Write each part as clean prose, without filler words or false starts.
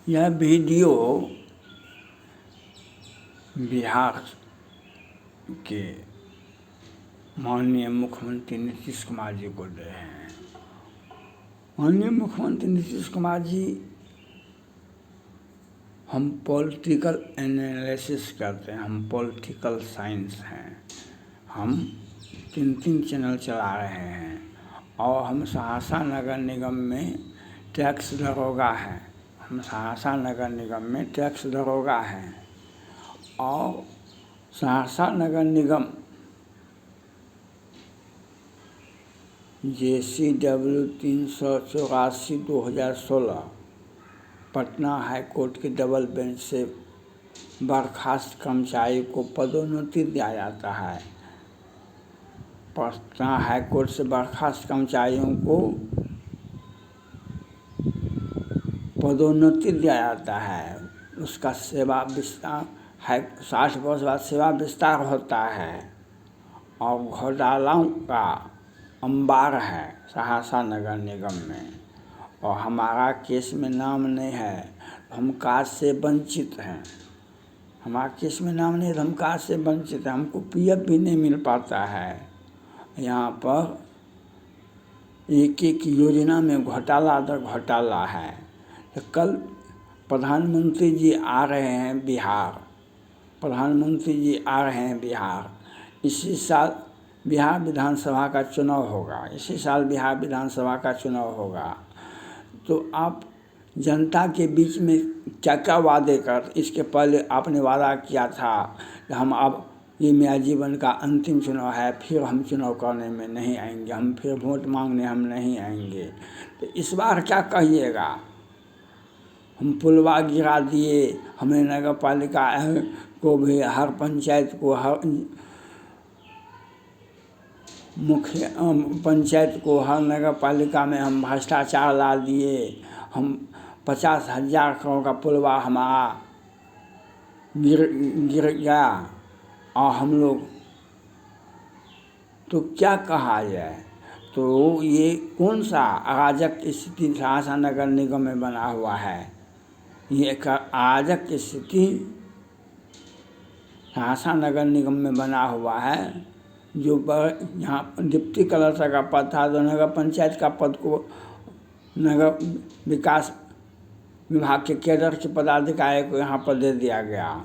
यह वीडियो बिहार के माननीय मुख्यमंत्री नीतीश कुमार जी को दे हैं। माननीय मुख्यमंत्री नीतीश कुमार जी, हम पॉलिटिकल एनालिसिस करते हैं, हम पॉलिटिकल साइंस हैं। हम 3 चैनल चला रहे हैं और हम सहरसा नगर निगम में टैक्स दरोगा हैं। हम सहरसा नगर निगम में टैक्स दरोगा हैं और सहरसा नगर निगम JCW 384/2016 पटना हाई कोर्ट के डबल बेंच से बर्खास्त कर्मचारी को पदोन्नति दिया जाता है। पटना हाई कोर्ट से बर्खास्त कर्मचारियों को पदोन्नति दिया जाता है। उसका सेवा विस्तार है, 60 वर्ष बाद सेवा विस्तार होता है और घोटालों का अंबार है सहरसा नगर निगम में। और हमारा केस में नाम नहीं है, हम कार्ड से वंचित हैं। हमारा केस में नाम नहीं है, हम कार्ड से वंचित हैं। हमको PF भी नहीं मिल पाता है। यहाँ पर एक योजना में घोटाला दर घोटाला है। तो कल प्रधानमंत्री जी आ रहे हैं बिहार। प्रधानमंत्री जी आ रहे हैं बिहार। इसी साल बिहार विधानसभा का चुनाव होगा। इसी साल बिहार विधानसभा का चुनाव होगा। तो आप जनता के बीच में क्या क्या वादे कर, इसके पहले आपने वादा किया था कि हम अब ये मेरा जीवन का अंतिम चुनाव है, फिर हम चुनाव करने में नहीं आएंगे, हम फिर वोट मांगने हम नहीं आएंगे। तो इस बार क्या कहिएगा? हम पुलवा गिरा दिए, हमने नगर पालिका को भी, हर पंचायत को, हर मुख्य पंचायत को, हर नगर पालिका में हम भ्रष्टाचार ला दिए। हम 50,000 करोड़ का पुलवा हमारा गिर गया और हम लोग, तो क्या कहा जाए? तो ये कौन सा अराजक स्थिति सहरसा नगर निगम में बना हुआ है? ये एक अराजक स्थिति सहरसा नगर निगम में बना हुआ है। जो यहाँ डिप्टी कलेक्टर का पद था, तो नगर पंचायत का पद को नगर विकास विभाग के कैडर के पदाधिकारी को यहाँ पर दे दिया गया।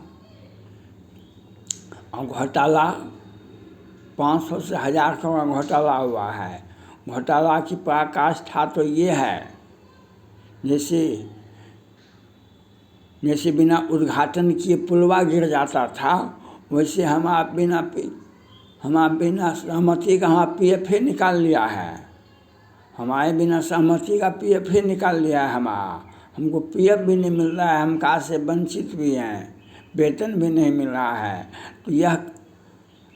और घोटाला 500 से 1000 करोड़ का घोटाला हुआ है। घोटाला की पराकाष्ठा तो ये है, जैसे बिना उद्घाटन किए पुलवा गिर जाता था, वैसे हमारा बिना सहमति का हमारा PF निकाल लिया है। हमारे बिना सहमति का PF निकाल लिया है हमारा। हमको PF भी नहीं मिल रहा है, हम कार्ड से वंचित भी हैं, वेतन भी नहीं मिल रहा है। तो यह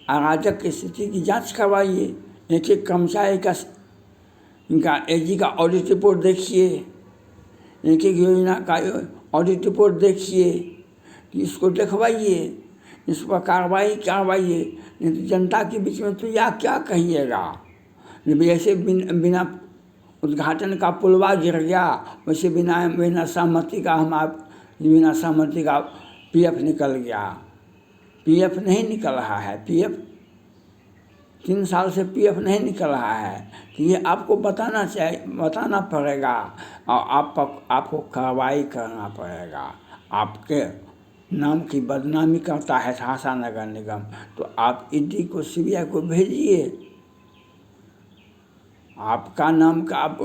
अराजक स्थिति की जांच करवाइए। एक कर्मचारी का इनका AG का ऑडिट रिपोर्ट देखिए, एक योजना का ऑडिट रिपोर्ट देखिए, इसको देखवाइए, इस पर कार्रवाई करवाइए। नहीं तो जनता के बीच में तो यह क्या कहिएगा? जैसे बिना उद्घाटन का पुलवा गिर गया, वैसे बिना सहमति का PF निकल गया। PF नहीं निकल रहा है, PF 3 साल से PF नहीं निकल रहा है। तो ये आपको बताना पड़ेगा और आपको कार्रवाई करना पड़ेगा। आपके नाम की बदनामी करता है सहरसा नगर निगम, तो आप ED को, CBI को भेजिए। आपका नाम का आप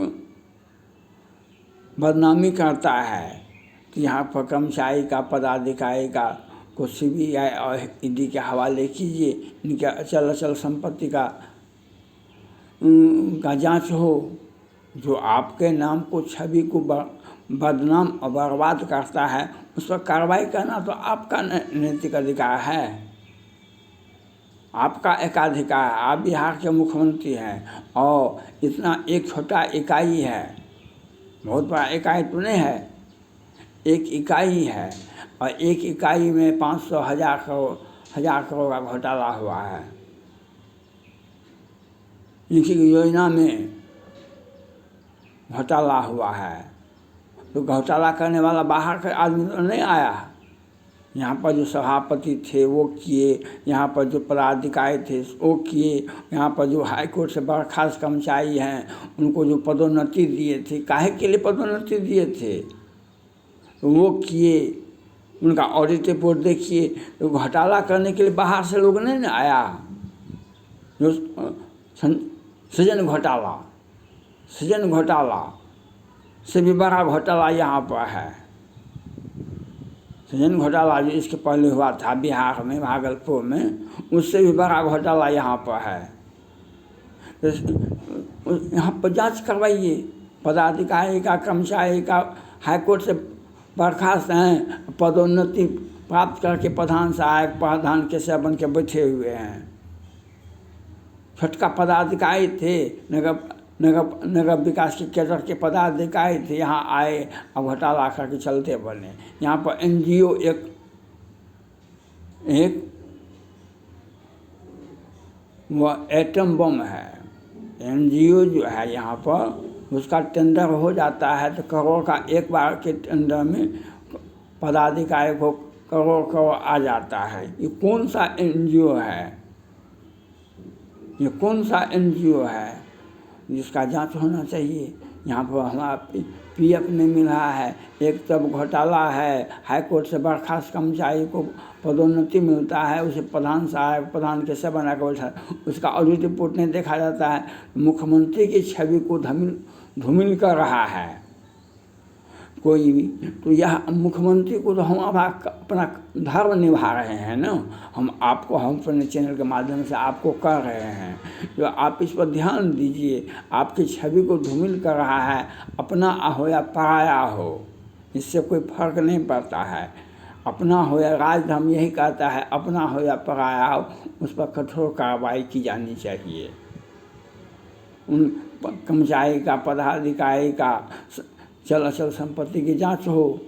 बदनामी करता है कि यहाँ पर कर्मचारी का, पदाधिकारी का को CBI और ED के हवाले कीजिए। इनके अचल संपत्ति का जांच हो। जो आपके नाम को, छवि को बदनाम और बर्बाद करता है, उस पर कार्रवाई करना तो आपका नैतिक अधिकार है, आपका एकाधिकार है। आप बिहार के मुख्यमंत्री हैं और इतना एक छोटा इकाई है, बहुत बड़ा इकाई तो नहीं है, एक इकाई है और एक इकाई में 500 1000 करोड़ का घोटाला हुआ है। इसी योजना में घोटाला हुआ है। तो घोटाला करने वाला बाहर का आदमी तो नहीं आया है। यहाँ पर जो सभापति थे वो किए, यहाँ पर जो पदाधिकारी थे वो किए, यहाँ पर जो हाई कोर्ट से बर्खास्त कर्मचारी हैं उनको जो पदोन्नति दिए थे, काहे के लिए पदोन्नति दिए थे तो वो किए। उनका ऑडिट रिपोर्ट देखिए। तो घोटाला करने के लिए बाहर से लोग नहीं ना आया। जो सृजन घोटाला से भी बड़ा घोटाला यहाँ पर है। सृजन घोटाला जो इसके पहले हुआ था बिहार में, भागलपुर में, उससे भी बड़ा घोटाला यहाँ पर है। तो यहाँ पर जांच करवाइए। पदाधिकारी का, कर्मचारी का हाईकोर्ट से बर्खास्त हैं, पदोन्नति प्राप्त करके प्रधान सहायक प्रधान के से बन के बैठे हुए हैं। छोटका पदाधिकारी थे, नगर विकास के केंद्र के पदाधिकारी थे, यहाँ आए अब घोटाला करके चलते बने। यहाँ पर एनजीओ एक वो एटम बम है। एनजीओ जो है यहाँ पर उसका टेंडर हो जाता है तो करोड़ का एक बार के टेंडर में पदाधिकारी को करोड़ आ जाता है। ये कौन सा एनजीओ है? ये कौन सा एनजीओ है जिसका जांच होना चाहिए? यहाँ पर हमारा पीएफ नहीं मिल रहा है, एक तब घोटाला है, हाई कोर्ट से बर्खास्त कर्मचारी को पदोन्नति मिलता है, उसे प्रधान सहायक प्रधान के से बना कर बैठा, उसका ऑडिट रिपोर्ट नहीं देखा जाता है। मुख्यमंत्री की छवि को धूमिल कर रहा है कोई भी। तो यह मुख्यमंत्री को तो हम अपना धर्म निभा रहे हैं ना, हम अपने चैनल के माध्यम से आपको कर रहे हैं। जो आप इस पर ध्यान दीजिए। आपकी छवि को धूमिल कर रहा है, अपना हो या पराया हो, इससे कोई फर्क नहीं पड़ता है। अपना हो या राजधर्म यही कहता है, अपना हो या पराया हो, उस पर कठोर कार्रवाई की जानी चाहिए। उन कर्मचारी का, पदाधिकारी का चल अचल संपत्ति की जांच हो।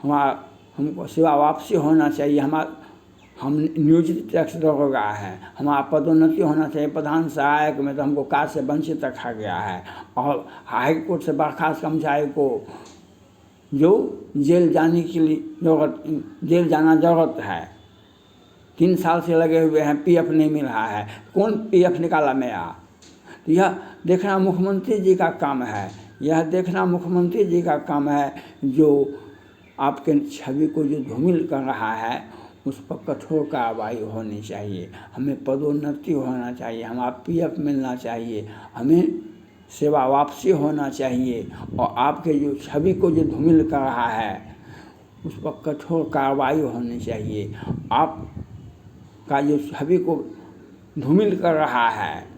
हमको सेवा वापसी होना चाहिए। हम नियोजित टैक्स दरोगा है, हमारा पदोन्नति होना चाहिए। प्रधान सहायक में तो हमको कार्य से वंचित रखा गया है और हाई कोर्ट से बर्खास्त कर्मचारी को जो जेल जाने के लिए जेल जाना जरूरत है। 3 साल से लगे हुए हैं, पीएफ नहीं मिल रहा है। कौन पीएफ निकाला मेरा? तो यह देखना मुख्यमंत्री जी का काम है। यह देखना मुख्यमंत्री जी का काम है जो आपके छवि को जो धूमिल कर रहा है उस पर कठोर कार्रवाई होनी चाहिए। हमें पदोन्नति होना चाहिए, हमारा पीएफ मिलना चाहिए, हमें सेवा वापसी होना चाहिए। और आपके जो छवि को जो धूमिल कर रहा है उस पर कठोर कार्रवाई होनी चाहिए। आपका जो छवि को धूमिल कर रहा है,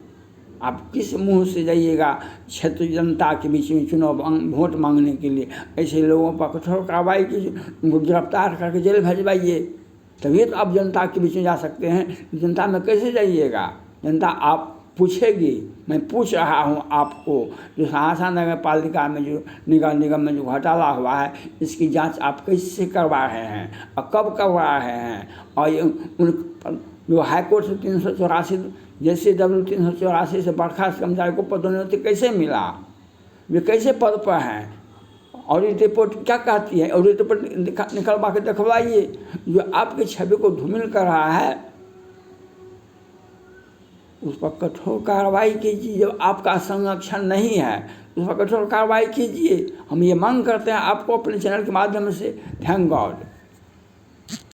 आप किस मुंह से जाइएगा क्षेत्र जनता के बीच में चुनाव वोट मांगने के लिए? ऐसे लोगों पर कठोर कार्रवाई कीजिए, उनको गिरफ्तार करके जेल भेजवाइए, तभी तो आप जनता के बीच में जा सकते हैं। जनता में कैसे जाइएगा? जनता आप पूछेगी। मैं पूछ रहा हूँ आपको, जो सहरसा नगर पालिका में जो निगम में जो घोटाला हुआ है, इसकी जांच आप कैसे करवा रहे हैं और कब करवा रहे हैं? और जो हाईकोर्ट से 384 JCW 384 से बर्खास्त कर्मचारी को पदोन्नति कैसे मिला? वे कैसे पद पर हैं? ऑडिट रिपोर्ट क्या कहती है? ऑडिट रिपोर्ट निकलवा के दिखवाइए। जो आपकी छवि को धूमिल कर रहा है उस पर कठोर कार्रवाई कीजिए। जब आपका संरक्षण नहीं है उस पर कठोर कार्रवाई कीजिए। हम ये मांग करते हैं आपको अपने चैनल के माध्यम से। Thank God.